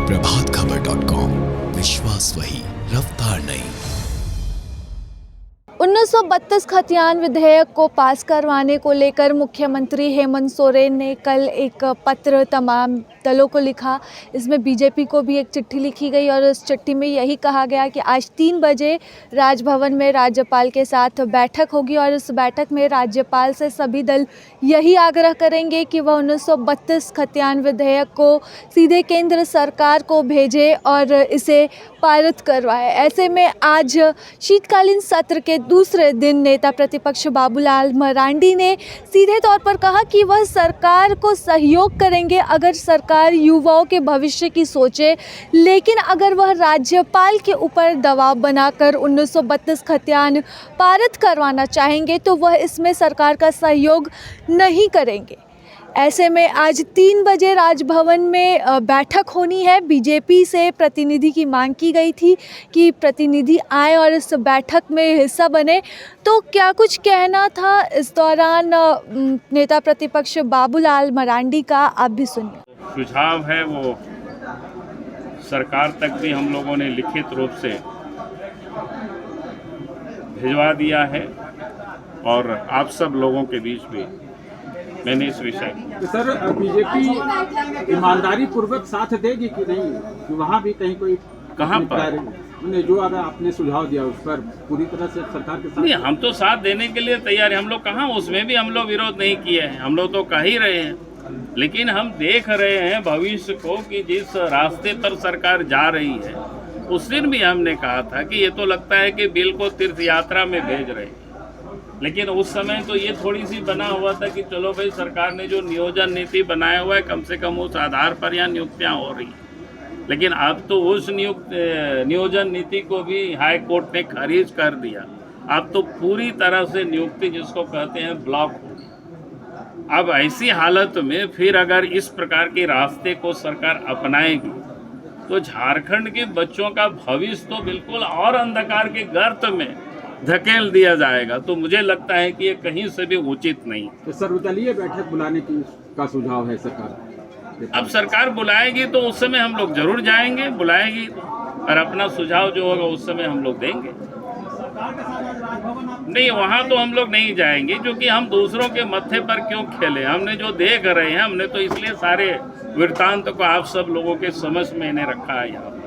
प्रभातखबर.com, विश्वास वही, रफ्तार नहीं। 1932 खतियान विधेयक को पास करवाने को लेकर मुख्यमंत्री हेमंत सोरेन ने कल एक पत्र तमाम दलों को लिखा। इसमें बीजेपी को भी एक चिट्ठी लिखी गई और उस चिट्ठी में यही कहा गया कि आज 3 बजे राजभवन में राज्यपाल के साथ बैठक होगी और इस बैठक में राज्यपाल से सभी दल यही आग्रह करेंगे कि वह 1932 खतियान विधेयक को सीधे केंद्र सरकार को भेजे और इसे पारित करवाए। ऐसे में आज शीतकालीन सत्र के दूसरे दिन नेता प्रतिपक्ष बाबूलाल मरांडी ने सीधे तौर पर कहा कि वह सरकार को सहयोग करेंगे अगर सरकार युवाओं के भविष्य की सोचे, लेकिन अगर वह राज्यपाल के ऊपर दबाव बनाकर 1932 खतियान पारित करवाना चाहेंगे तो वह इसमें सरकार का सहयोग नहीं करेंगे। ऐसे में आज 3 बजे राजभवन में बैठक होनी है। बीजेपी से प्रतिनिधि की मांग की गई थी कि प्रतिनिधि आए और इस बैठक में हिस्सा बने। तो क्या कुछ कहना था इस दौरान नेता प्रतिपक्ष बाबूलाल मरांडी का, आप भी सुनिए। सुझाव है वो सरकार तक भी हम लोगों ने लिखित रूप से भिजवा दिया है और आप सब लोगों के बीच भी मैंने इस विषय तो सर बीजेपी ईमानदारी पूर्वक साथ देगी कि नहीं, कि वहाँ भी कहीं कोई कहाँ पर जो अगर आपने सुझाव दिया उस पर पूरी तरह से सरकार के साथ? नहीं, हम तो साथ देने के लिए तैयार हैं। हम लोग कहाँ, उसमें भी हम लोग विरोध नहीं किए हैं। हम लोग तो कह ही रहे हैं, लेकिन हम देख रहे हैं भविष्य को कि जिस रास्ते पर सरकार जा रही है। उस दिन भी हमने कहा था कि ये तो लगता है कि बिल को तीर्थ यात्रा में भेज रहे हैं, लेकिन उस समय तो ये थोड़ी सी बना हुआ था कि चलो भाई सरकार ने जो नियोजन नीति बनाया हुआ है कम से कम उस आधार पर यहाँ नियुक्तियाँ हो रही हैं। लेकिन अब तो उस नियोजन नीति को भी हाई कोर्ट ने खारिज कर दिया। अब तो पूरी तरह से नियुक्ति जिसको कहते हैं ब्लॉक होगी। अब ऐसी हालत में फिर अगर इस प्रकार के रास्ते को सरकार अपनाएगी तो झारखंड के बच्चों का भविष्य तो बिल्कुल और अंधकार के गर्त में धकेल दिया जाएगा। तो मुझे लगता है कि ये कहीं से भी उचित नहीं। तो सर्वदलीय बैठक बुलाने का सुझाव है सरकार। अब सरकार बुलाएगी तो उस समय हम लोग जरूर जाएंगे, बुलाएगी और अपना सुझाव जो होगा उस समय हम लोग देंगे। नहीं, वहाँ तो हम लोग नहीं जाएंगे, क्योंकि हम दूसरों के मत्थे पर क्यों खेलें। हमने जो देख रहे हैं, हमने तो इसलिए सारे वृत्तांत को आप सब लोगों के समझ में इन्हें रखा है यहाँ।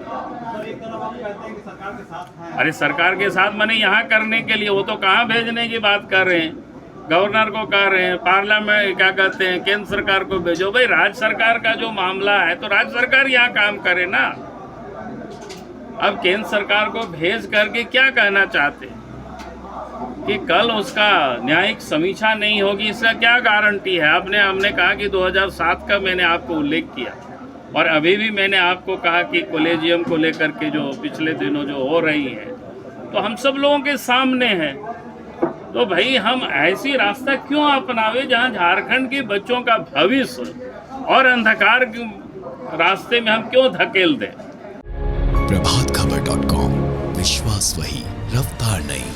अरे सरकार के साथ मैंने यहाँ करने के लिए, वो तो कहाँ भेजने की बात कर रहे हैं, गवर्नर को कह रहे हैं, पार्लियामेंट क्या कहते हैं, केंद्र सरकार को भेजो। भाई राज्य सरकार का जो मामला है तो राज्य सरकार यहाँ काम करे ना। अब केंद्र सरकार को भेज करके क्या कहना चाहते हैं कि कल उसका न्यायिक समीक्षा नहीं होगी, इसका क्या गारंटी है? हमने कहा कि 2007 का मैंने आपको उल्लेख किया और अभी भी मैंने आपको कहा कि कॉलेजियम को लेकर के जो पिछले दिनों जो हो रही है तो हम सब लोगों के सामने है। तो भाई हम ऐसी रास्ता क्यों अपनावे जहां झारखंड के बच्चों का भविष्य और अंधकार के रास्ते में हम क्यों धकेल दें? प्रभातखबर.com, विश्वास वही, रफ्तार नहीं।